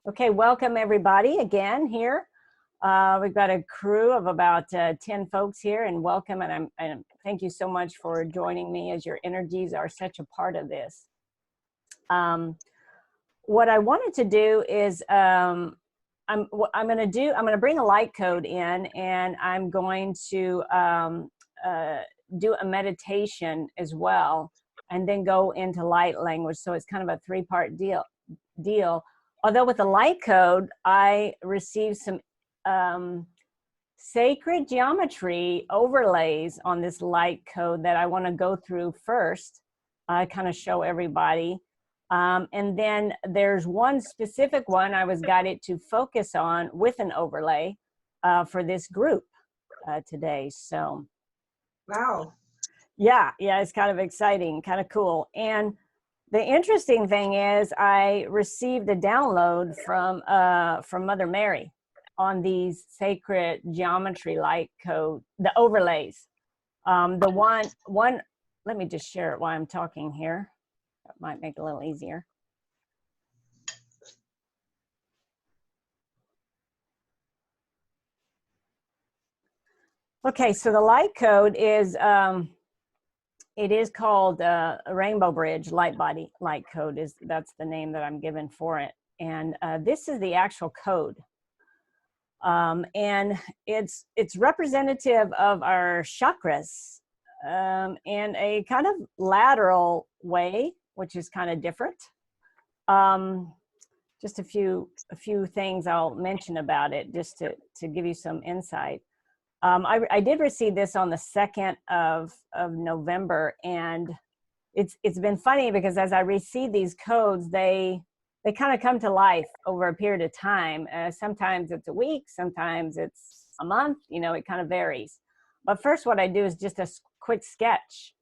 Okay, welcome everybody again here. We've got a crew of about 10 folks here, and welcome, and thank you so much for joining me, as your energies are such a part of this. What I wanted to do is I'm going to bring a light code in, and I'm going to do a meditation as well, and then go into light language. So it's kind of a three-part deal. Although with the light code, I received some sacred geometry overlays on this light code that I want to go through first, kind of show everybody. And then there's one specific one I was guided to focus on with an overlay for this group today. So, wow. Yeah, it's kind of exciting, kind of cool. And the interesting thing is I received a download from Mother Mary on these sacred geometry light code, the overlays. The one, let me just share it while I'm talking here. That might make it a little easier. Okay, so the light code is, it is called a Rainbow Bridge Light Body Light Code. That's the name that I'm given for it. And this is the actual code. And it's representative of our chakras in a kind of lateral way, which is kind of different. Just a few things I'll mention about it, just to give you some insight. I did receive this on the 2nd of November, and it's been funny because as I receive these codes, they kind of come to life over a period of time. Sometimes it's a week, sometimes it's a month, it kind of varies. But first what I do is just a quick sketch,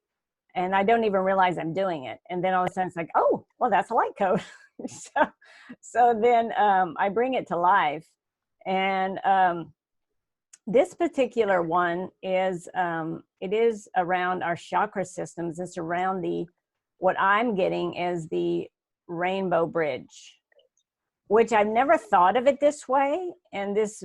and I don't even realize I'm doing it. And then all of a sudden it's like, oh, well, that's a light code. so then I bring it to life. And this particular one is, it is around our chakra systems. It's around what I'm getting as the Rainbow Bridge, which I've never thought of it this way. And this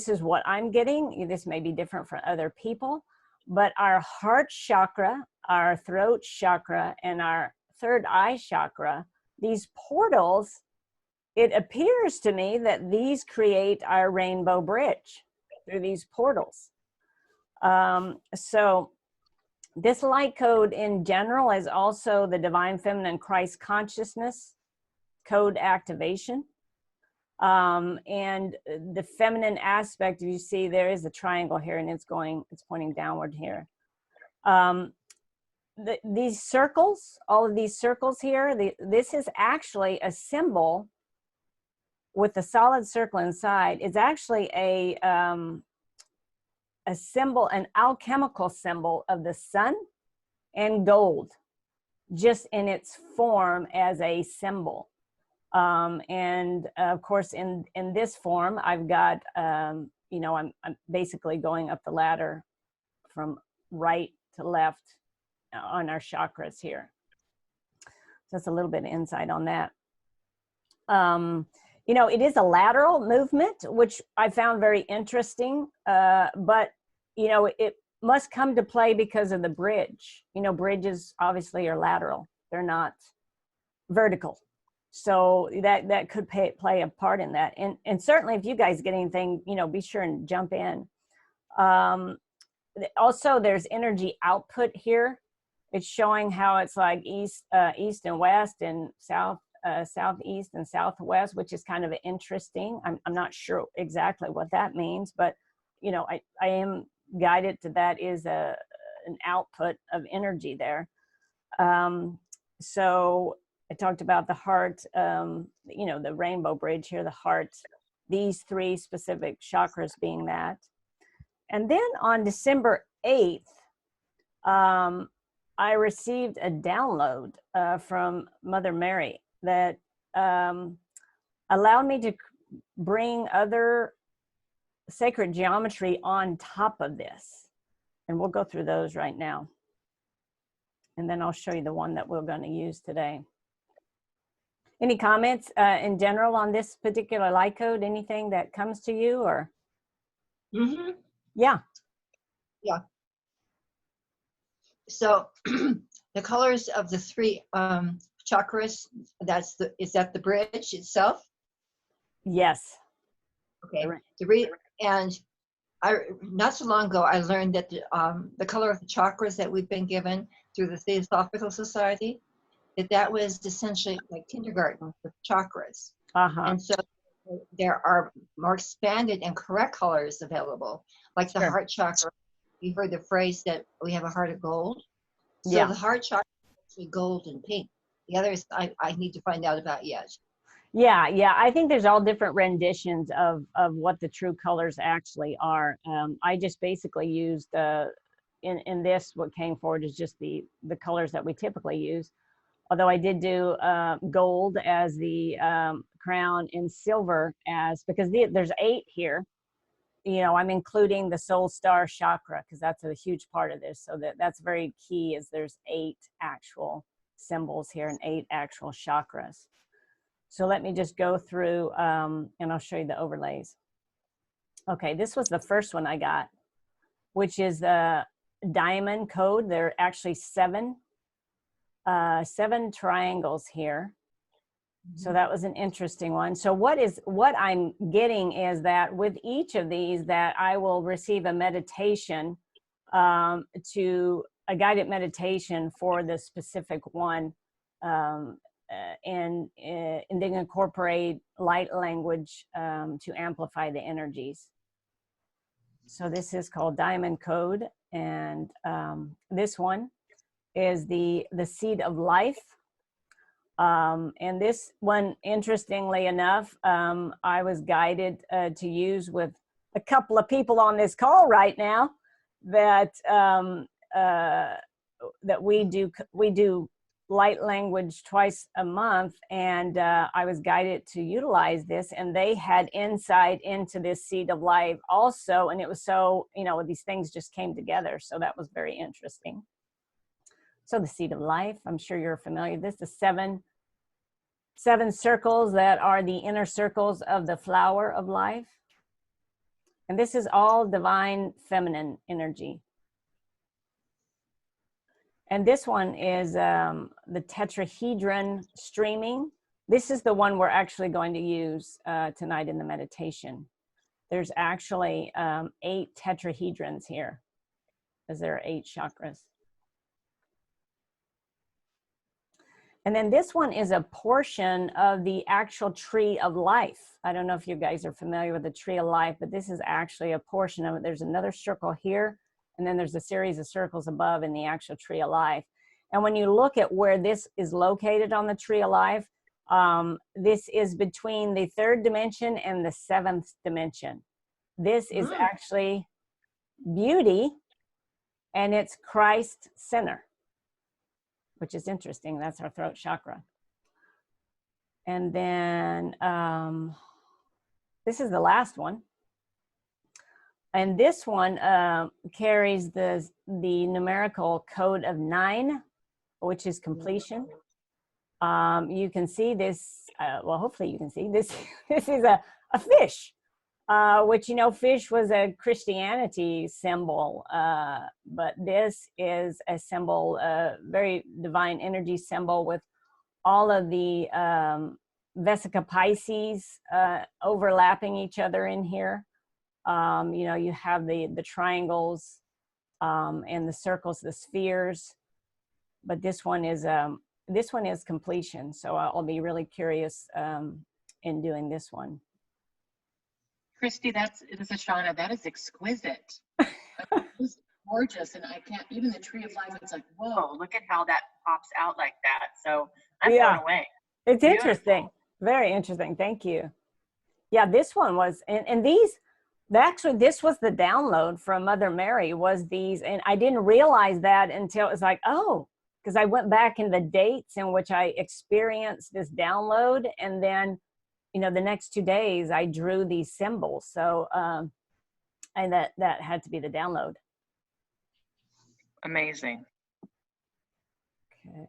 is what I'm getting. This may be different for other people, but our heart chakra, our throat chakra, and our third eye chakra, these portals, it appears to me that these create our rainbow bridge through these portals. So this light code in general is also the Divine Feminine Christ Consciousness code activation. And the feminine aspect, you see there is a triangle here, and it's pointing downward here. These circles, all of these circles here, this is actually a symbol with the solid circle inside. It's actually a symbol, an alchemical symbol of the sun and gold, just in its form as a symbol. And of course, in this form, I've got, I'm basically going up the ladder from right to left on our chakras here. So that's a little bit of insight on that. It is a lateral movement, which I found very interesting, but, it must come to play because of the bridge. Bridges obviously are lateral. They're not vertical. So that could play a part in that. And certainly if you guys get anything, be sure and jump in. Also, there's energy output here. It's showing how it's like east and west, and southeast and southwest, which is kind of interesting. I'm not sure exactly what that means, but I am guided to that is an output of energy there. So I talked about the heart, the rainbow bridge here, the heart, these three specific chakras being that. And then on December 8th, I received a download from Mother Mary that allowed me to bring other sacred geometry on top of this. And we'll go through those right now. And then I'll show you the one that we're going to use today. Any comments in general on this particular light code? Anything that comes to you, or? Mm-hmm. Yeah. Yeah. So the colors of the three chakras, is that the bridge itself? Yes. Okay. And not so long ago, I learned that the color of the chakras that we've been given through the Theosophical Society, that was essentially like kindergarten for chakras. And so there are more expanded and correct colors available, like the heart chakra. You heard the phrase that we have a heart of gold. So the heart chakra is actually gold and pink. The others I need to find out about yet. Yeah. I think there's all different renditions of what the true colors actually are. I just basically used in this, what came forward is just the colors that we typically use. Although I did do gold as the crown and silver as, because there's 8 here. You know, I'm including the soul star chakra because that's a huge part of this. So that's very key, is there's 8 actual symbols here and 8 actual chakras. So let me just go through and I'll show you the overlays. Okay, this was the first one I got, which is the diamond code. There are actually 7 triangles here. So that was an interesting one. So what I'm getting is that with each of these, that I will receive a meditation, to a guided meditation for the specific one, and then incorporate light language to amplify the energies. So this is called Diamond Code, and this one is the seed of life. And this one, interestingly enough, I was guided to use with a couple of people on this call right now, that that we do light language twice a month, and I was guided to utilize this, and they had insight into this seed of life also, and it was so, you know, these things just came together, so that was very interesting. So the seed of life, I'm sure you're familiar. This is 7 circles that are the inner circles of the flower of life. And this is all divine feminine energy. And this one is the tetrahedron streaming. This is the one we're actually going to use tonight in the meditation. There's actually 8 tetrahedrons here, as there are 8 chakras. And then this one is a portion of the actual tree of life. I don't know if you guys are familiar with the tree of life, but this is actually a portion of it. There's another circle here, and then there's a series of circles above in the actual tree of life. And when you look at where this is located on the tree of life, this is between the 3rd dimension and the 7th dimension. This is actually beauty, and it's Christ center, which is interesting. That's our throat chakra. And then this is the last one. And this one carries the numerical code of 9, which is completion. You can see this, well, hopefully you can see this. This is a fish, which, you know, fish was a Christianity symbol, but this is a symbol, a very divine energy symbol, with all of the Vesica Pisces overlapping each other in here. You know, you have the triangles and the circles, the spheres, but this one is completion. So I'll be really curious in doing this one. Christy, this is Shauna. That is exquisite. It's gorgeous, and I can't, even the tree of life, it's like, whoa, look at how that pops out like that. So I'm blown away. It's interesting. Very interesting. Thank you. Yeah, this one was, and these, actually, this was the download from Mother Mary, was these, and I didn't realize that until it was like, oh, because I went back in the dates in which I experienced this download, and then, you know, the next 2 days I drew these symbols. So, and that had to be the download. Amazing. Okay.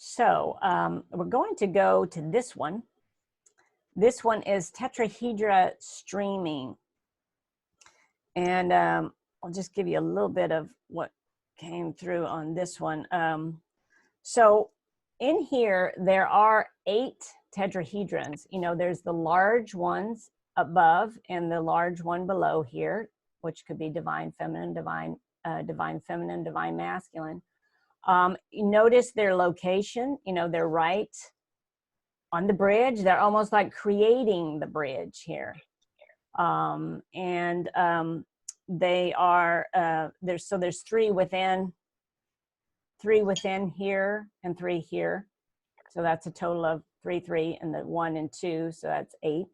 So we're going to go to this one. This one is tetrahedra streaming. And I'll just give you a little bit of what came through on this one. So in here, there are 8 tetrahedrons. You know, there's the large ones above and the large one below here, which could be divine feminine, divine feminine, divine masculine. You notice their location, you know, they're right on the bridge. They're almost like creating the bridge here. They are, there's 3 within here and 3 here. So that's a total of 3, 3, and the 1 and 2. So that's 8.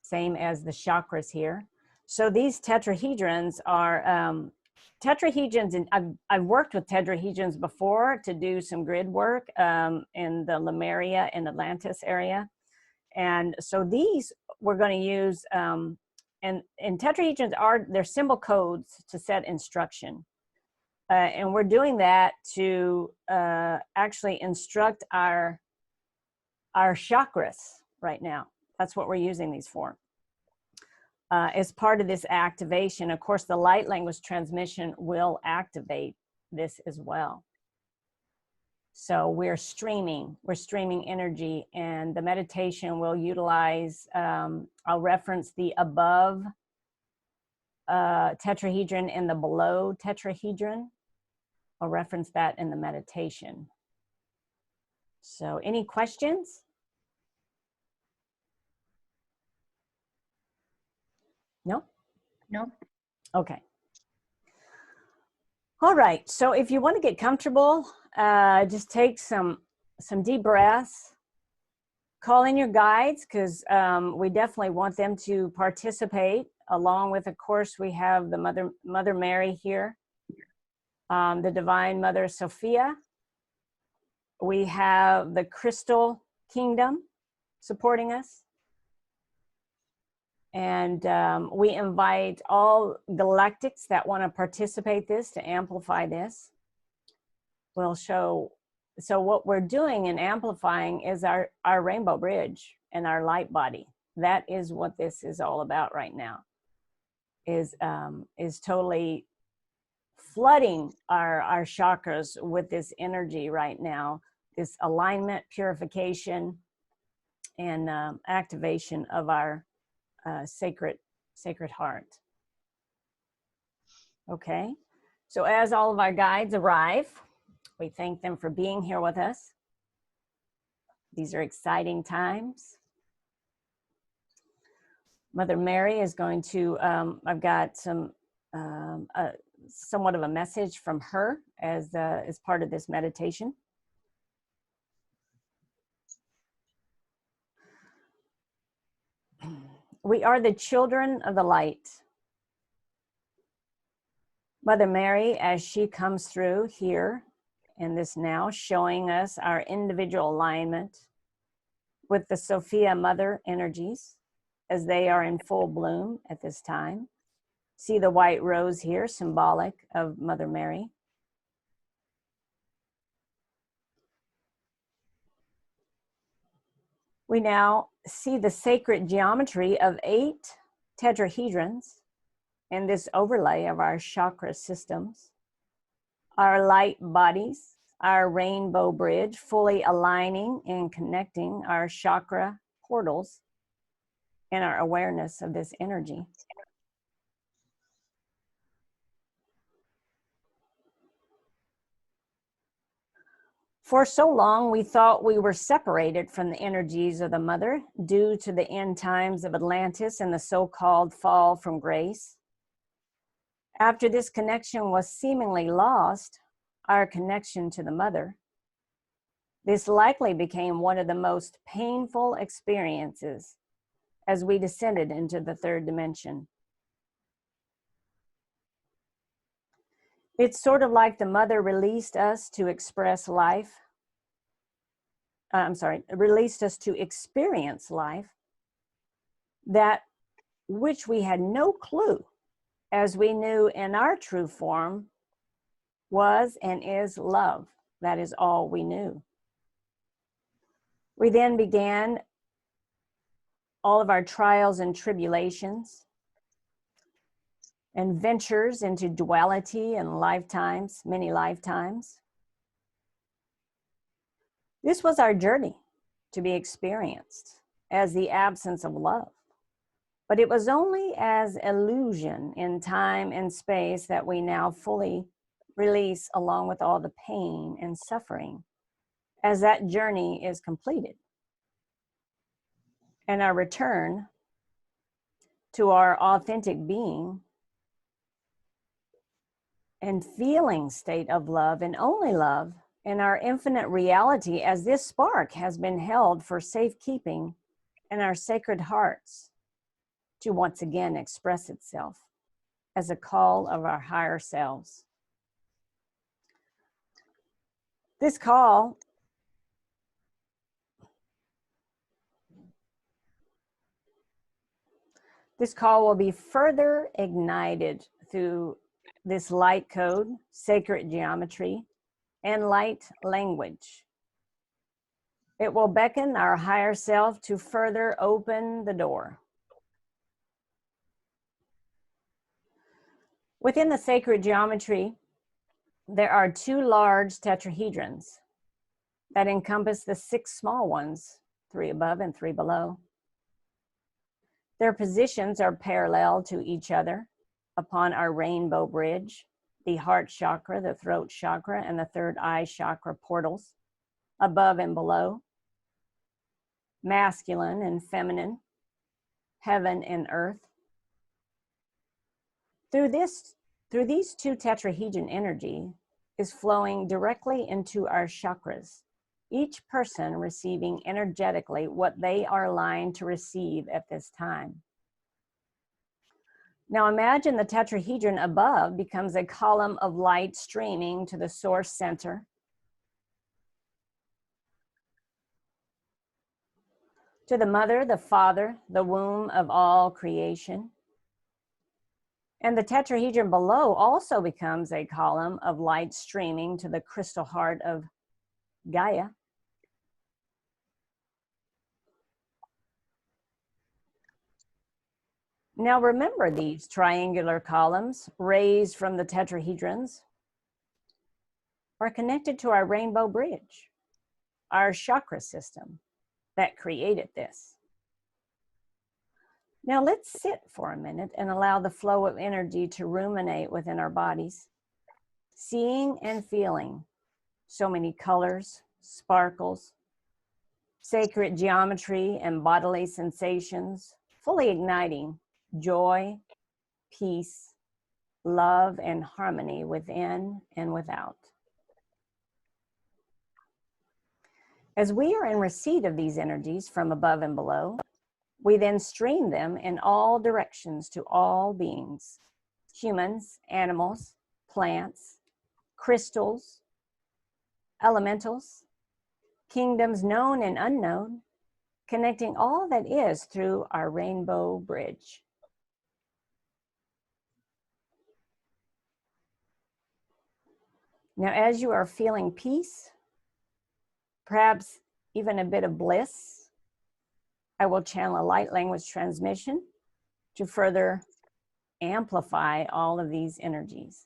Same as the chakras here. So these tetrahedrons are, tetrahedrons, and I've worked with tetrahedrons before to do some grid work in the Lemuria and Atlantis area. And so these we're going to use, and tetrahedrons they're symbol codes to set instruction. And we're doing that to actually instruct our chakras right now. That's what we're using these for. As part of this activation, of course, the light language transmission will activate this as well. So we're streaming energy, and the meditation will utilize, I'll reference the above tetrahedron and the below tetrahedron. I'll reference that in the meditation. So any questions? No? No. Okay. All right, so if you want to get comfortable, just take some deep breaths. Call in your guides, because we definitely want them to participate. Along with, of course, we have the Mother Mary here, the Divine Mother Sophia. We have the Crystal Kingdom supporting us. And we invite all galactics that want to participate to amplify this. We'll show, so what we're doing in amplifying is our rainbow bridge and our light body. That is what this is all about right now, is totally flooding our chakras with this energy right now, this alignment, purification, and activation of our sacred heart. Okay, so as all of our guides arrive, we thank them for being here with us. These are exciting times. Mother Mary is going to, I've got some somewhat of a message from her as part of this meditation. We are the children of the light. Mother Mary, as she comes through here in this now, showing us our individual alignment with the Sophia Mother energies as they are in full bloom at this time. See the white rose here, symbolic of Mother Mary. We now see the sacred geometry of 8 tetrahedrons and this overlay of our chakra systems, our light bodies, our rainbow bridge, fully aligning and connecting our chakra portals and our awareness of this energy. For so long, we thought we were separated from the energies of the Mother due to the end times of Atlantis and the so-called fall from grace. After this connection was seemingly lost, our connection to the Mother, this likely became one of the most painful experiences as we descended into the 3rd dimension. It's sort of like the Mother released us to express life. Released us to experience life, that which we had no clue, as we knew in our true form, was and is love That is all we knew. We then began all of our trials and tribulations and ventures into duality and lifetimes, many lifetimes. This was our journey to be experienced as the absence of love. But it was only as illusion in time and space that we now fully release, along with all the pain and suffering, as that journey is completed. And our return to our authentic being and feeling state of love and only love in our infinite reality, as this spark has been held for safekeeping in our sacred hearts to once again express itself as a call of our higher selves. This call will be further ignited through this light code, sacred geometry, and light language. It will beckon our higher self to further open the door. Within the sacred geometry, there are 2 large tetrahedrons that encompass the 6 small ones, 3 above and 3 below. Their positions are parallel to each other upon our rainbow bridge, the heart chakra, the throat chakra, and the 3rd eye chakra portals, above and below, masculine and feminine, heaven and earth. Through these 2 tetrahedron energy is flowing directly into our chakras, each person receiving energetically what they are aligned to receive at this time. Now imagine the tetrahedron above becomes a column of light streaming to the source center, to the mother, the father, the womb of all creation. And the tetrahedron below also becomes a column of light streaming to the crystal heart of Gaia. Now remember, these triangular columns raised from the tetrahedrons are connected to our rainbow bridge, our chakra system that created this. Now let's sit for a minute and allow the flow of energy to ruminate within our bodies, seeing and feeling so many colors, sparkles, sacred geometry, and bodily sensations, fully igniting joy, peace, love, and harmony within and without. As we are in receipt of these energies from above and below, we then stream them in all directions to all beings, humans, animals, plants, crystals, elementals, kingdoms known and unknown, connecting all that is through our rainbow bridge. Now, as you are feeling peace, perhaps even a bit of bliss, I will channel a light language transmission to further amplify all of these energies.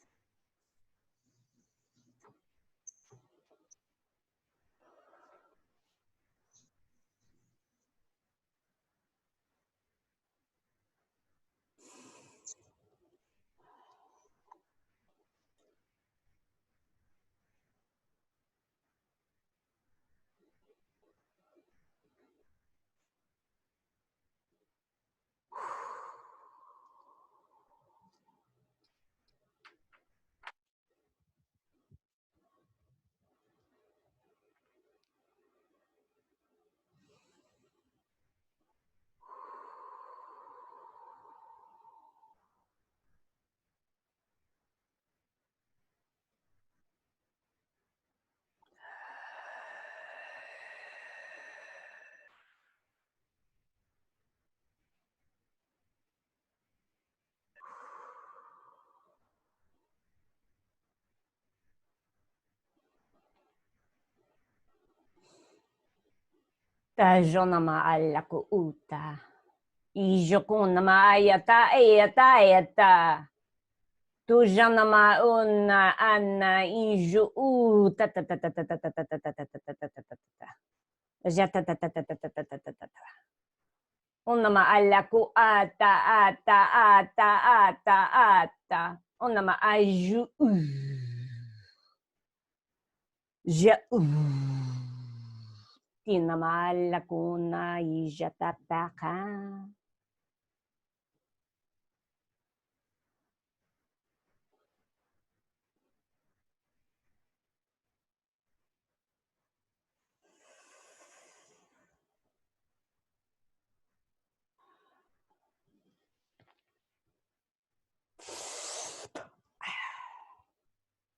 Jonama alaku uta. Ijokunama ayata ayata ayata. Tujanama una anna iju uta ta ta ta ta ta ta ta ta ta ta ta ta ta ta ta. Jata ta ta ta ta ta ta ta ta ta ta. Unama alaku ata ata ata ata ata. Unama aju. Ja. Tinama alaku na ijata paka.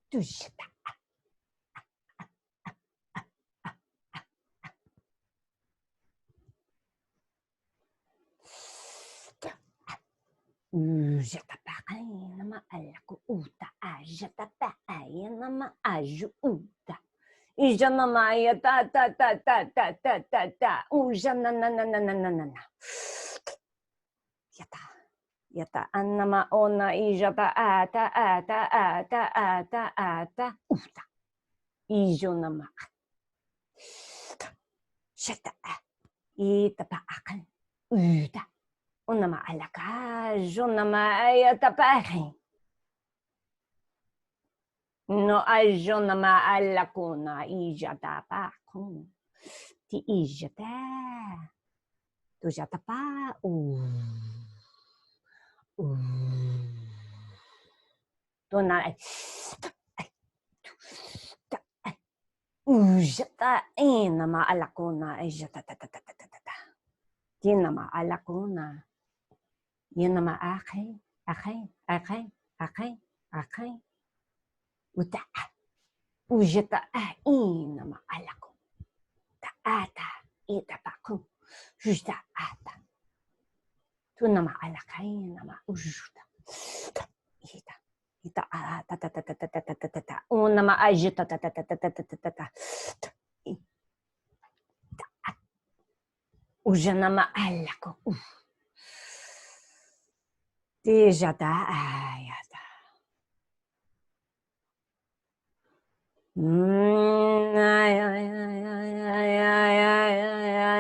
Tujata. Jatapakai nama alaku uta ajatapai nama aju uta ijana ya ta ta ta ta ta ta ta ta ujana na na na na na na na yata yata anama ona ijata ata ata ata ata ata uta ijo nama shata itapakan uta unama alaka jonama ayatapakai. No ajonama alakuna ijata paku. Ti ijata. Tujata pa. Tuna. Ujata inama alakuna ijata ta ta ta ta ta ta. Tinama alakuna. Yanama akay. Akay. Akay. Akay. Akay. Uta. Ujata inama alaku. Ata itapaku justa ata tu nama alakay nama ujuta ita ita ata ta ta ta ta ta ta ta ta ta un nama ajita ta ta ta ta ta ta ta ta ta uja nama alaku tijata ayata ay ay ay ay ay ay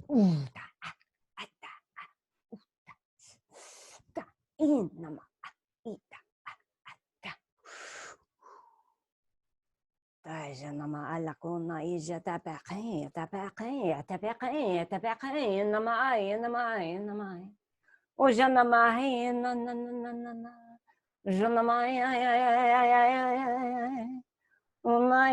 uta ata uta inama ita ata taja nama alakuna ija tapaqi tapaqi tapaqi tapaqi nama ay nama ay nama ay oja nama ay na na na na na na janama ay ay ay ay ay ay ay ay my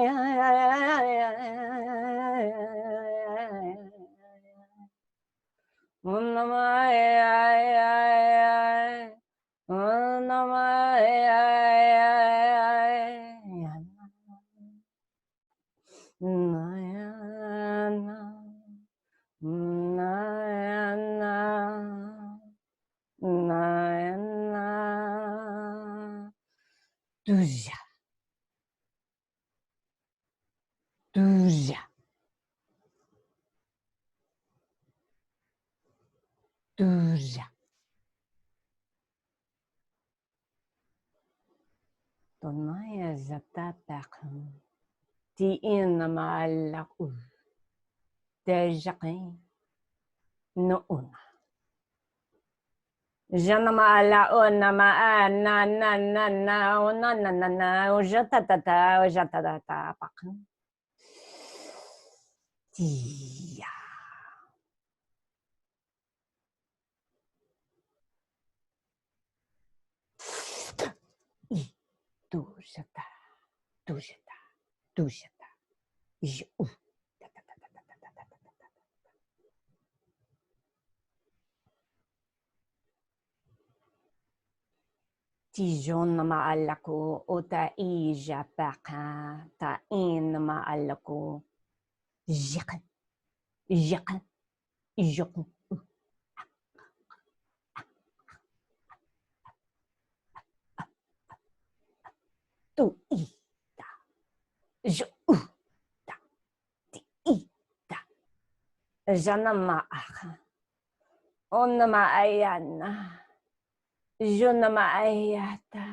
Tuja. Tuja. Tuja. Tonaya Zatapakam. Ti in Malaku. Dejakin. No una. Janamala onama na na na na na na na na jatatata pakam. Tia. Dujata. Dujata. Dujata. Ju. Tijon maalako ota ija paka ta in maalako jakan jakan jakan tu ita ju ta ti ita jana maaka onna maayana jona maayata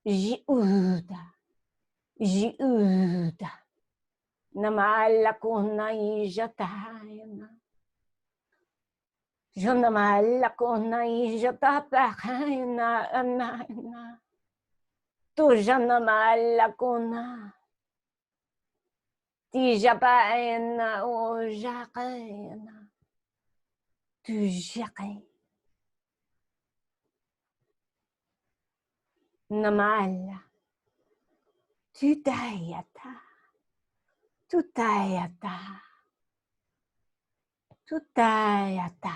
jiuda jiuda na maalako na ijatayana jona maalako na ijatapakayana na tu jana maalakona ti japaena o jakaena tu jakai na maala tu tayata tu tayata tu tayata.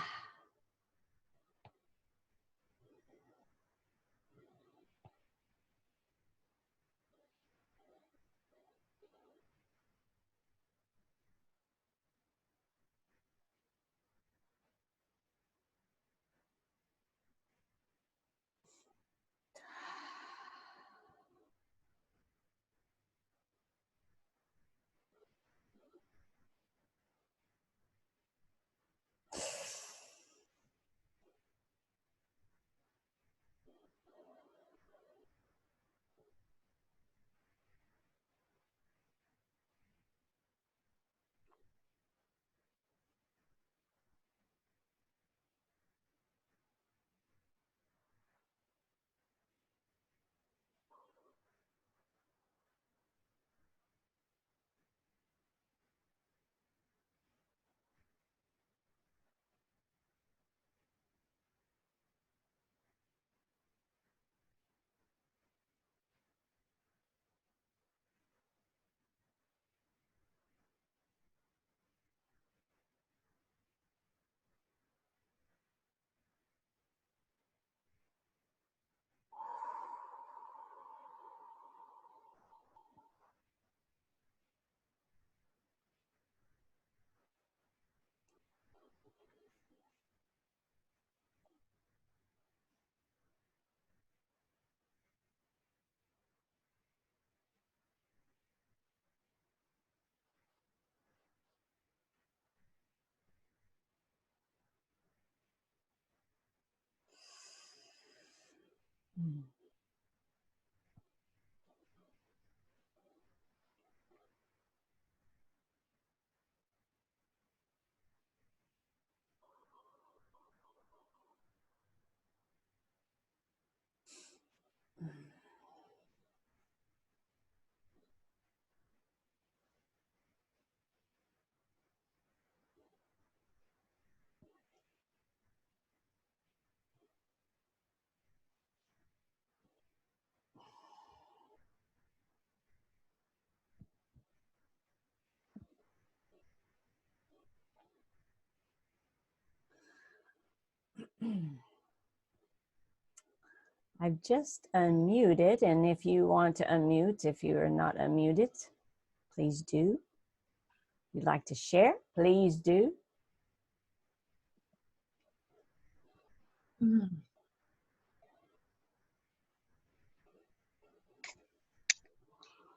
I've just unmuted, and if you want to unmute, if you are not unmuted, please do. If you'd like to share, please do.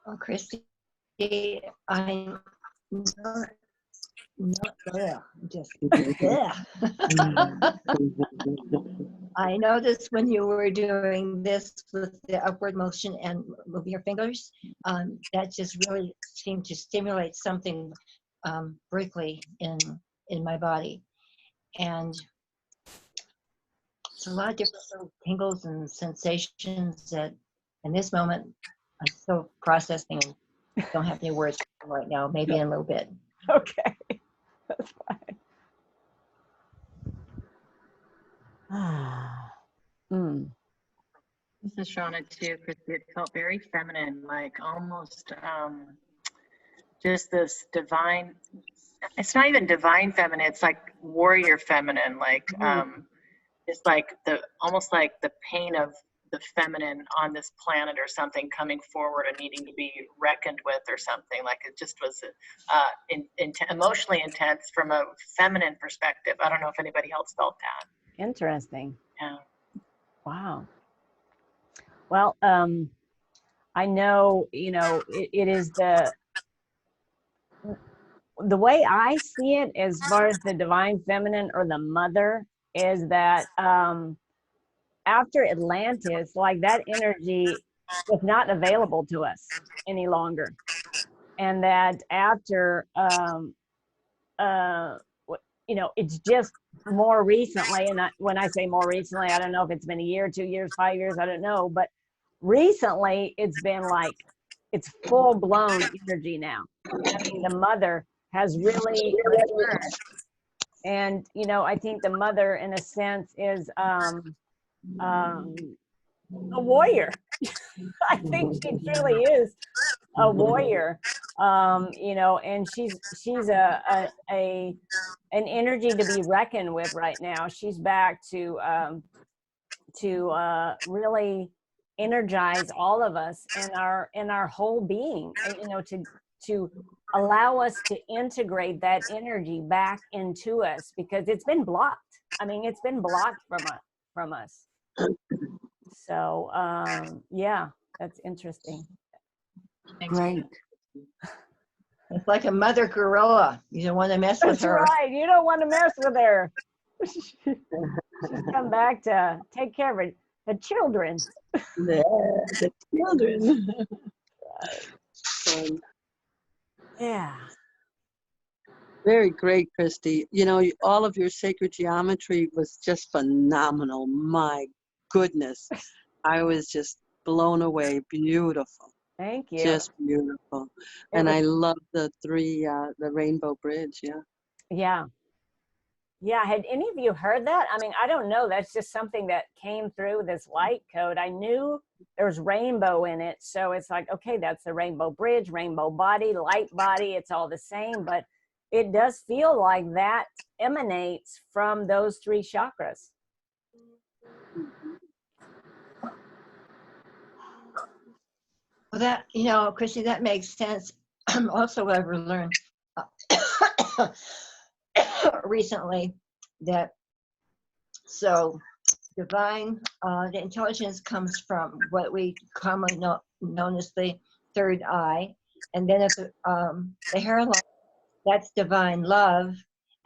Oh, Christy, I'm not, just, I noticed when you were doing this with the upward motion and moving your fingers, that just really seemed to stimulate something briefly in my body. And it's a lot of different little tingles and sensations that in this moment I'm still processing and don't have any words right now, maybe in a little bit. Okay, that's fine. This is Shauna too, Christy. It felt very feminine, like almost just this divine. It's not even divine feminine. It's like warrior feminine, like it's like almost like the pain of the feminine on this planet or something coming forward and needing to be reckoned with or something. Like it just was emotionally intense from a feminine perspective. I don't know if anybody else felt that. Interesting. Yeah. Wow. Well, I know, you know, it is the way I see it as far as the divine feminine or the mother is that after Atlantis, like that energy was not available to us any longer. And that after, you know, it's just more recently, and when I say more recently, I don't know if it's been a year, 2 years, 5 years, I don't know, but recently it's been like, it's full blown energy now. I mean, the mother has really returned. And, you know, I think the mother in a sense is a warrior. I think she truly is a warrior. You know, and she's an energy to be reckoned with right now. She's back to really energize all of us in our whole being, and, you know, to allow us to integrate that energy back into us, because it's been blocked. I mean, it's been blocked from us. So yeah, that's interesting. Great. It's like a mother gorilla. You don't want to mess with That's her. right. You don't want to mess with her. She's come back to take care of the children. Yeah, the children. Yeah. Very great, Christy. You know, all of your sacred geometry was just phenomenal. My goodness. I was just blown away. Beautiful. Thank you. Just beautiful. And I love the the rainbow bridge. Yeah. Yeah. Yeah. Had any of you heard that? I mean, I don't know. That's just something that came through this light code. I knew there was rainbow in it. So it's like, okay, that's the rainbow bridge, rainbow body, light body. It's all the same. But it does feel like that emanates from those 3 chakras. Well, that, you know, Christy, that makes sense. Also, what I've learned recently that divine, the intelligence comes from what we commonly known as the third eye, and then at the hairline, that's divine love,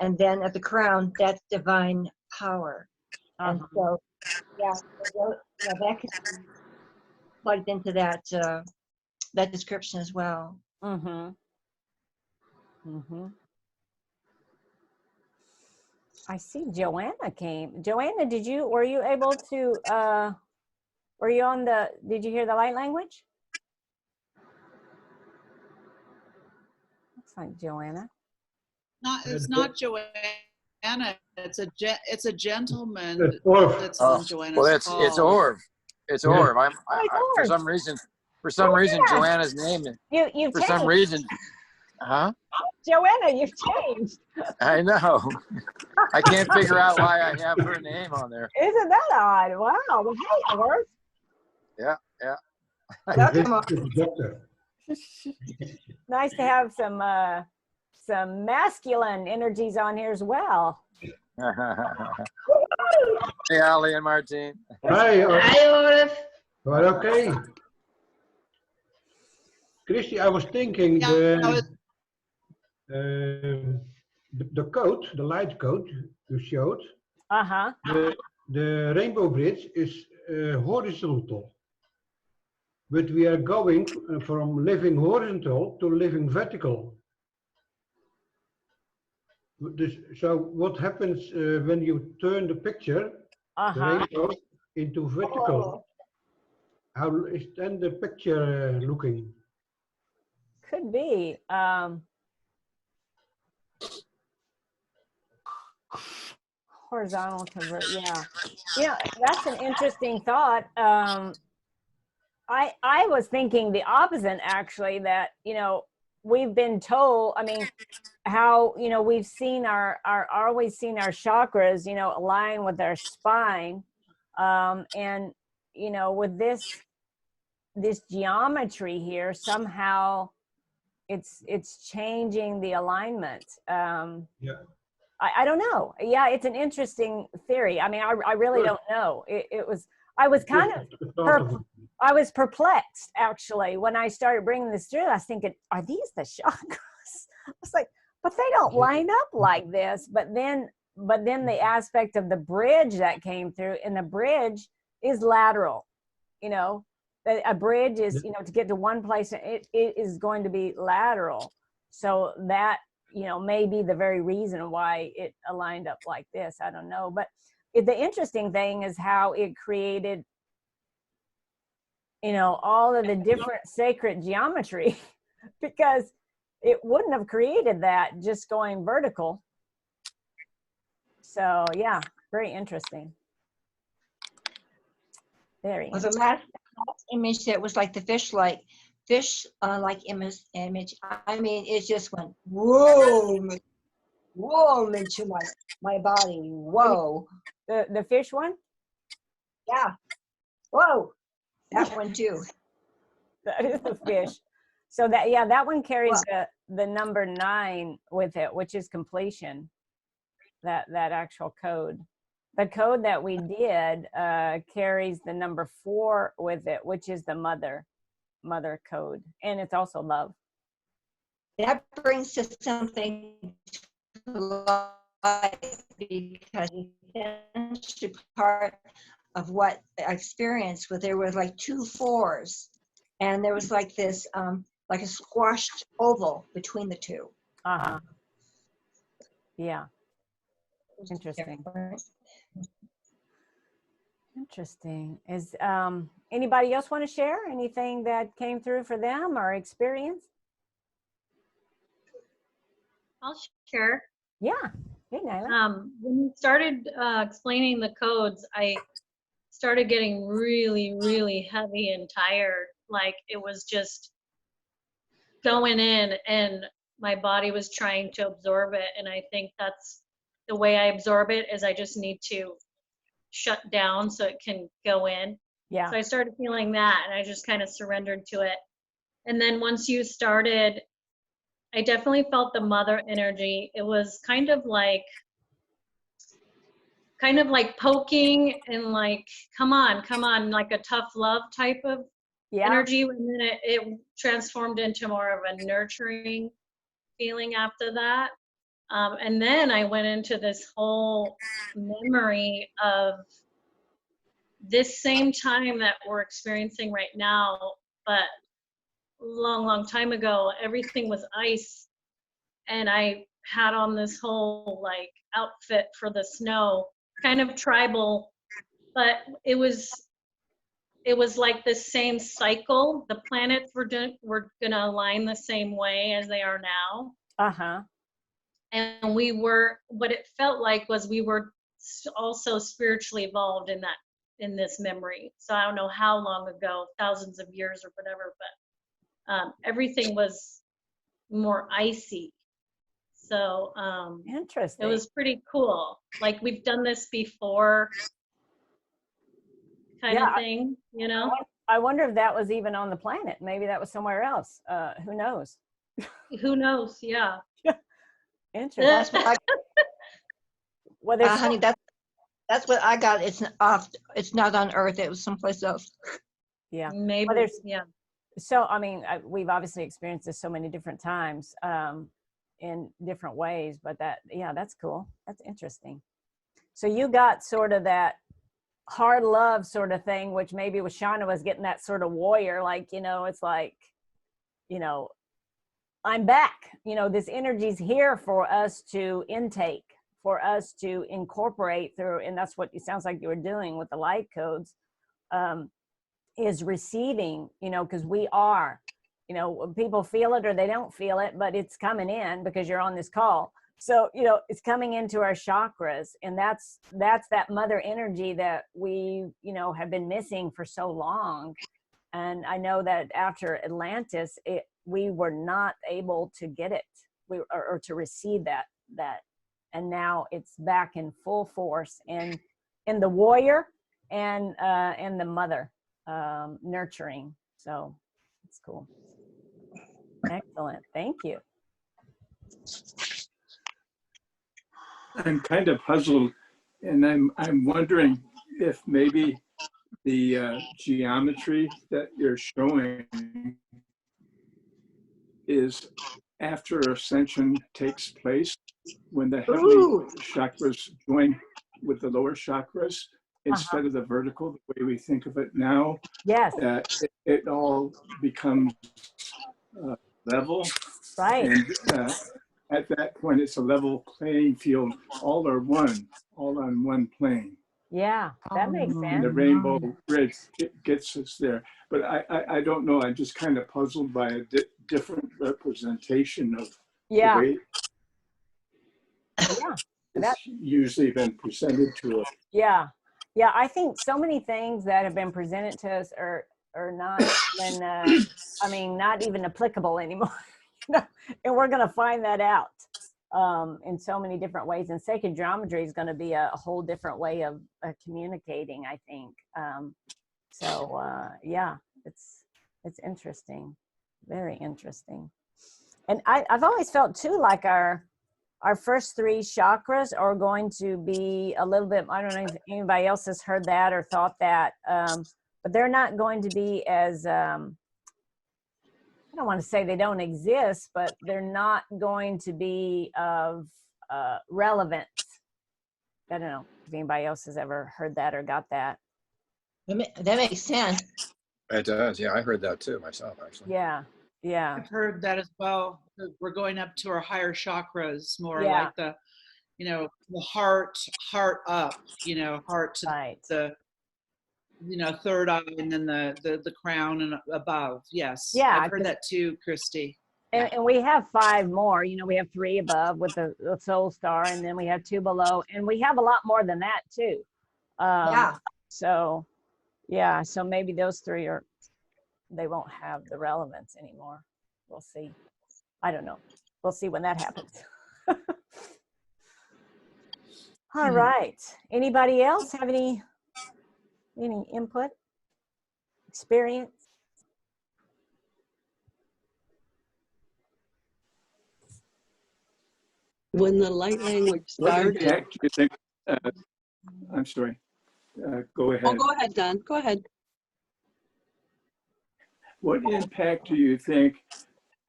and then at the crown, that's divine power. And so, yeah, that can be plugged into that that description as well. I see Joanna came. Joanna, were you able to, were you on did you hear the light language? Looks like Joanna. It's not Joanna. It's a gentleman that's Oh, on Joanna's well, it's call. Orv. It's Orv. Orv. For some reason, yeah. Joanna's name. You've For changed. some reason, huh? Joanna, you've changed. I know. I can't figure out why I have her name on there. Isn't that odd? Wow. Well, hey, Orv. Yeah, yeah. Nice to have some masculine energies on here as well. Hey, Ali and Martine. Hi, Hi, Olaf. well, okay. Christy, I was thinking Yeah, the code, the light code you showed, Uh-huh. the rainbow bridge is horizontal. But we are going from living horizontal to living vertical. So what happens when you turn the picture, the Uh-huh. rainbow, into vertical? How is then the picture looking? Could be. Horizontal convert, yeah. Yeah, that's an interesting thought. I was thinking the opposite, actually, that, we've been told, I mean, how, we've seen always seen our chakras, align with our spine. And, with this geometry here, somehow it's changing the alignment. Yeah. I don't know. Yeah, it's an interesting theory. I mean, I really don't know. I was kind of, I was perplexed, actually, when I started bringing this through. I was thinking, are these the chakras? I was like, but they don't line up like this. But then the aspect of the bridge that came through, and the bridge is lateral, a bridge is, to get to one place, it is going to be lateral. So that, may be the very reason why it aligned up like this. I don't know. But the interesting thing is how it created, all of the different sacred geometry, because it wouldn't have created that just going vertical. So yeah, very interesting. Very Well, interesting. the last image that was like the fish like image. I mean, it just went whoa into my body. Whoa. The fish one? Yeah. Whoa. That one too. That is the fish. So that one carries the number 9 with it, which is completion. That actual code. The code that we did carries the number 4 with it, which is the mother code, and it's also love. That brings us something to life, because it's part of what I experienced, where there was like 2 4s, and there was like this like a squashed oval between the 2. Uh-huh. Yeah. Interesting. Interesting. Is anybody else want to share anything that came through for them or experience? I'll share. Yeah. Hey, Nyla. When you started explaining the codes, I started getting really, really heavy and tired. Like it was just going in, and my body was trying to absorb it. And I think that's the way I absorb it, is I just need to shut down so it can go in. Yeah. So I started feeling that, and I just kind of surrendered to it. And then once you started, I definitely felt the mother energy. It was kind of like poking and like, come on, like a tough love type of energy. And then it transformed into more of a nurturing feeling after that. And then I went into this whole memory of this same time that we're experiencing right now, but long time ago, everything was ice, and I had on this whole like outfit for the snow, kind of tribal, but it was like the same cycle. The planets were gonna align the same way as they are now. Uh-huh. And what it felt like was we were also spiritually evolved in this memory. So I don't know how long ago, thousands of years or whatever, but everything was more icy. So interesting. It was pretty cool. Like we've done this before, kind of thing, I wonder if that was even on the planet. Maybe that was somewhere else. Who knows? Who knows? Yeah. Interesting. That's what honey, that's what I got. It's not on Earth. It was someplace else. Yeah. Maybe. Well, So, I mean, we've obviously experienced this so many different times in different ways, but yeah, that's cool. That's interesting. So you got sort of that hard love sort of thing, which maybe with Shauna was getting that sort of warrior, like, you know, it's like, you know, I'm back, you know, this energy's here for us to intake, for us to incorporate through, and that's what it sounds like you were doing with the light codes, is receiving, you know, because we are, you know, people feel it or they don't feel it, but it's coming in because you're on this call. So, you know, it's coming into our chakras, and that's that mother energy that we, you know, have been missing for so long. And I know that after Atlantis, we were not able to get it, or to receive that, and now it's back in full force in the warrior and the mother nurturing. So it's cool. Excellent. Thank you. I'm kind of puzzled, and I'm wondering if maybe the geometry that you're showing is after ascension takes place, when the heavenly chakras join with the lower chakras instead of the vertical, the way we think of it now. Yes. It all becomes level. Right. And at that point, it's a level playing field. All are one, all on one plane. Yeah, that makes sense. And the rainbow bridge gets us there. But I don't know. I'm just kind of puzzled by a different representation of the way it's usually been presented to us. Yeah. Yeah, I think so many things that have been presented to us are not even, I mean, not even applicable anymore. And we're going to find that out in so many different ways. And sacred geometry is going to be a whole different way of communicating, I think. Yeah, it's interesting, very interesting. And I've always felt too like our first three chakras are going to be a little bit, I don't know if anybody else has heard that or thought that, but they're not going to be as, I don't want to say they don't exist, but they're not going to be of relevance. I don't know if anybody else has ever heard that or got that. That makes sense. It does. Yeah, I heard that too myself, actually. Yeah. Yeah. I've heard that as well. We're going up to our higher chakras, more like the, you know, the heart up, you know, heart to the, you know, third eye, and then the crown and above. Yes. Yeah. I've heard that too, Christy. And we have 5 more, you know, we have 3 above with the soul star, and then we have 2 below, and we have a lot more than that too. So, yeah, so maybe those 3 they won't have the relevance anymore. We'll see. I don't know. We'll see when that happens. All right. Anybody else have any input, experience? When the light language started. What impact do you think, I'm sorry, go ahead. Oh, go ahead, Don. Go ahead. What impact do you think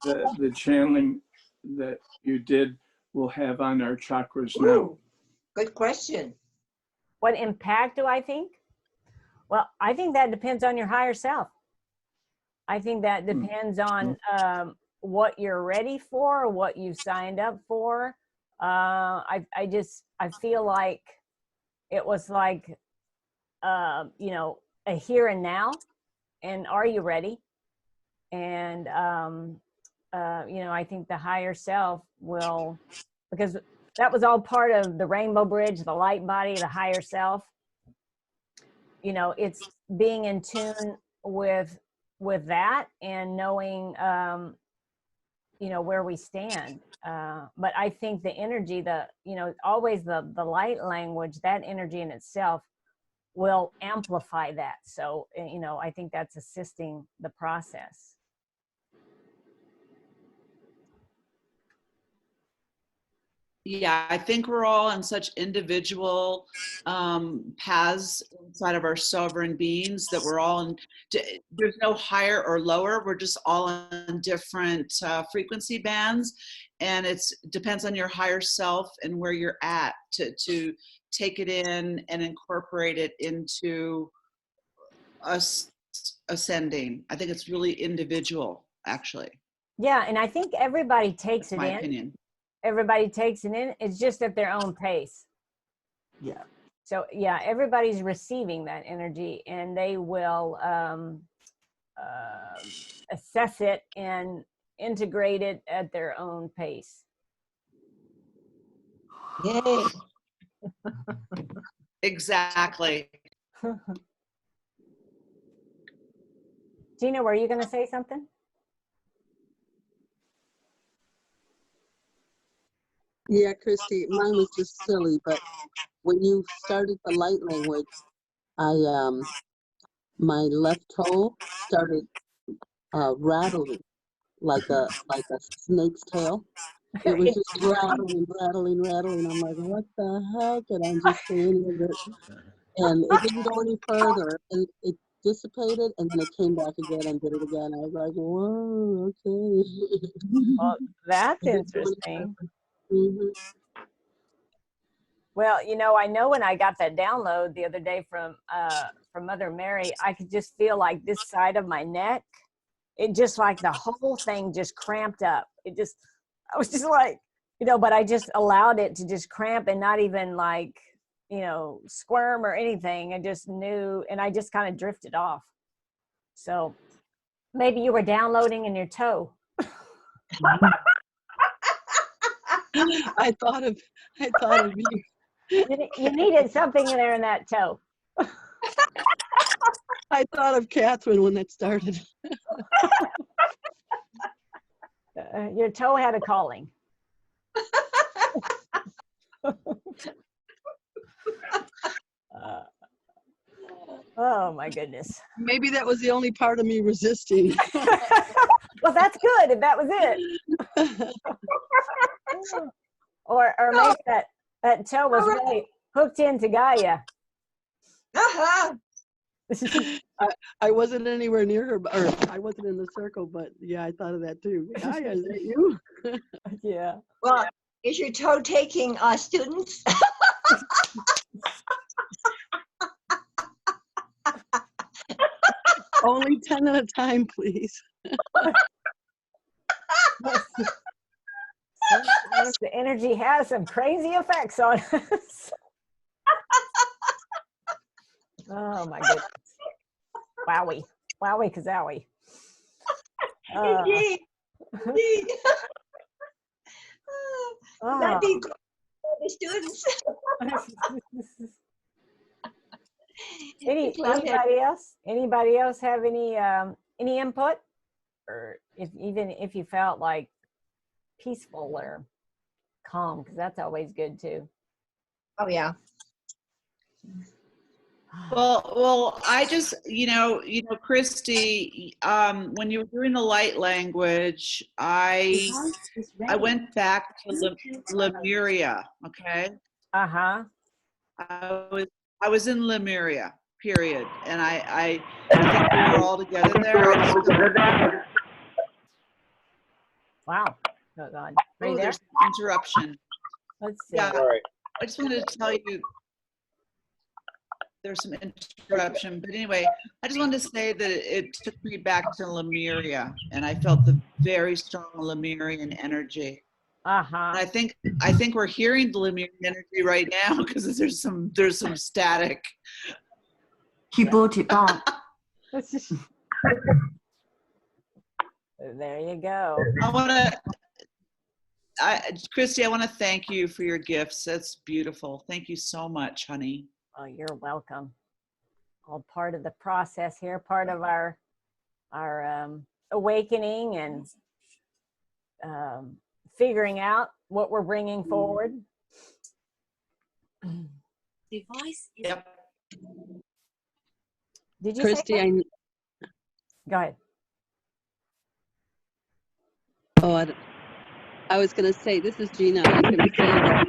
the channeling that you did will have on our chakras now? Good question. What impact do I think? Well, I think that depends on your higher self. I think that depends on what you're ready for, what you signed up for. I feel like it was like, you know, a here and now, and are you ready? And, you know, I think the higher self will, because that was all part of the rainbow bridge, the light body, the higher self. You know, it's being in tune with that and knowing, you know, where we stand. But I think the energy, you know, always the light language, that energy in itself will amplify that. So, you know, I think that's assisting the process. Yeah, I think we're all on such individual paths inside of our sovereign beings that we're all in, there's no higher or lower. We're just all on different frequency bands. And it depends on your higher self and where you're at to take it in and incorporate it into us ascending. I think it's really individual, actually. Yeah, and I think everybody takes That's it my in. opinion. Everybody takes it in. It's just at their own pace. Yeah. So yeah, everybody's receiving that energy, and they will assess it and integrate it at their own pace. Yay. Exactly. Gina, were you going to say something? Yeah, Christy, mine was just silly, but when you started the light language, my left toe started rattling like a snake's tail. It was just rattling, rattling, rattling. I'm like, what the heck? And I'm just playing with it. And it didn't go any further. And it dissipated, and then it came back again and did it again. I was like, whoa, okay. Well, that's interesting. Mm-hmm. Well, you know, I know when I got that download the other day from Mother Mary, I could just feel like this side of my neck, it just like the whole thing just cramped up. I was just like, you know, but I just allowed it to just cramp and not even like, you know, squirm or anything. I just knew, and I just kind of drifted off. So maybe you were downloading in your toe. I thought of you. You needed something in there in that toe. I thought of Catherine when that started. Your toe had a calling. Oh my goodness. Maybe that was the only part of me resisting. Well, that's good if that was it. or maybe that toe was really hooked into Gaia. I wasn't anywhere near her, or I wasn't in the circle, but yeah, I thought of that too. Gaia, is that you? Yeah. Well, is your toe taking students? Only 10 at a time, please. The energy has some crazy effects on us. Oh my goodness. Wowie. Wowie kazowie. That'd be good for the students. Anybody else have any input, or even if you felt like peaceful or calm, because that's always good too. Oh yeah. Well, I just, you know, Christy, when you were doing the light language, I went back to Lemuria. Okay. Uh-huh. I was in Lemuria, period, and I think we were all together there. Wow. Oh God. Are you there? There's an interruption. Let's see. Yeah. All right. I just wanted to tell you. There's some interruption, but anyway, I just wanted to say that it took me back to Lemuria, and I felt the very strong Lemurian energy. Uh-huh. I think we're hearing the Lemurian energy right now because there's some static. He brought it back. There you go. Christy, I want to thank you for your gifts. That's beautiful. Thank you so much, honey. Oh, you're welcome. All part of the process here, part of our awakening and figuring out what we're bringing forward. Device. Yep. Did you Christy, say something? Go ahead. Oh, I was going to say, this is Gina. I was going to say that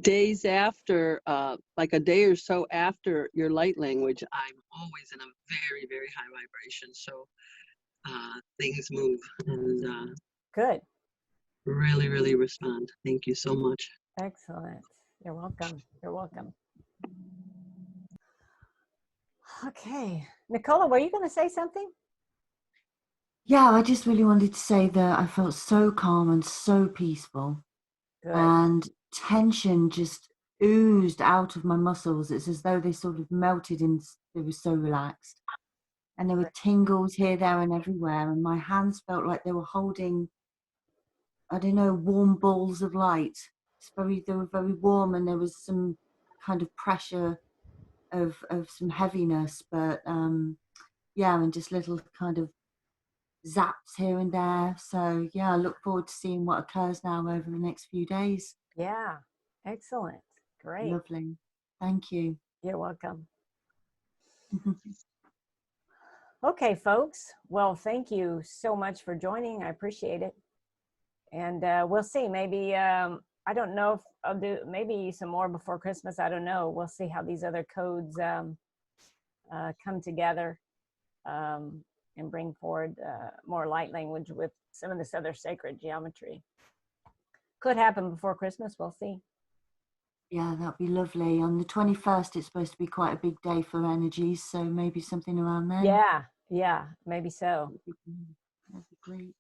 days after, like a day or so after your light language, I'm always in a very, very high vibration. So things move and Good. really, really respond. Thank you so much. Excellent. You're welcome. You're welcome. Okay. Nicola, were you going to say something? Yeah, I just really wanted to say that I felt so calm and so peaceful. Good. And tension just oozed out of my muscles. It's as though they sort of melted and they were so relaxed. And there were tingles here, there, and everywhere. And my hands felt like they were holding, I don't know, warm balls of light. They were very warm, and there was some kind of pressure of some heaviness, but yeah, and just little kind of zaps here and there. So yeah, I look forward to seeing what occurs now over the next few days. Yeah. Excellent. Great. Lovely. Thank you. You're welcome. Okay, folks. Well, thank you so much for joining. I appreciate it. And we'll see. Maybe, I don't know if I'll do maybe some more before Christmas. I don't know. We'll see how these other codes come together and bring forward more light language with some of this other sacred geometry. Could happen before Christmas. We'll see. Yeah, that'd be lovely. On the 21st, it's supposed to be quite a big day for energies, so maybe something around then. Yeah, maybe so. That'd be great.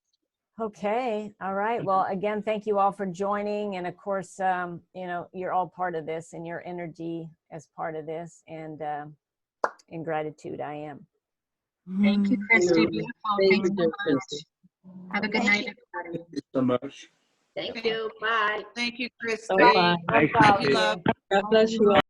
Okay, all right. Well, again, thank you all for joining. And of course, you know, you're all part of this and your energy as part of this. And in gratitude, I am. Thank you, Christy. Beautiful. Thanks so much. Christy. Have a good night, everybody. Thank you so much. Thank you. Bye. Thank you, Christy. Bye-bye. Thank Thank you, love. God bless you all.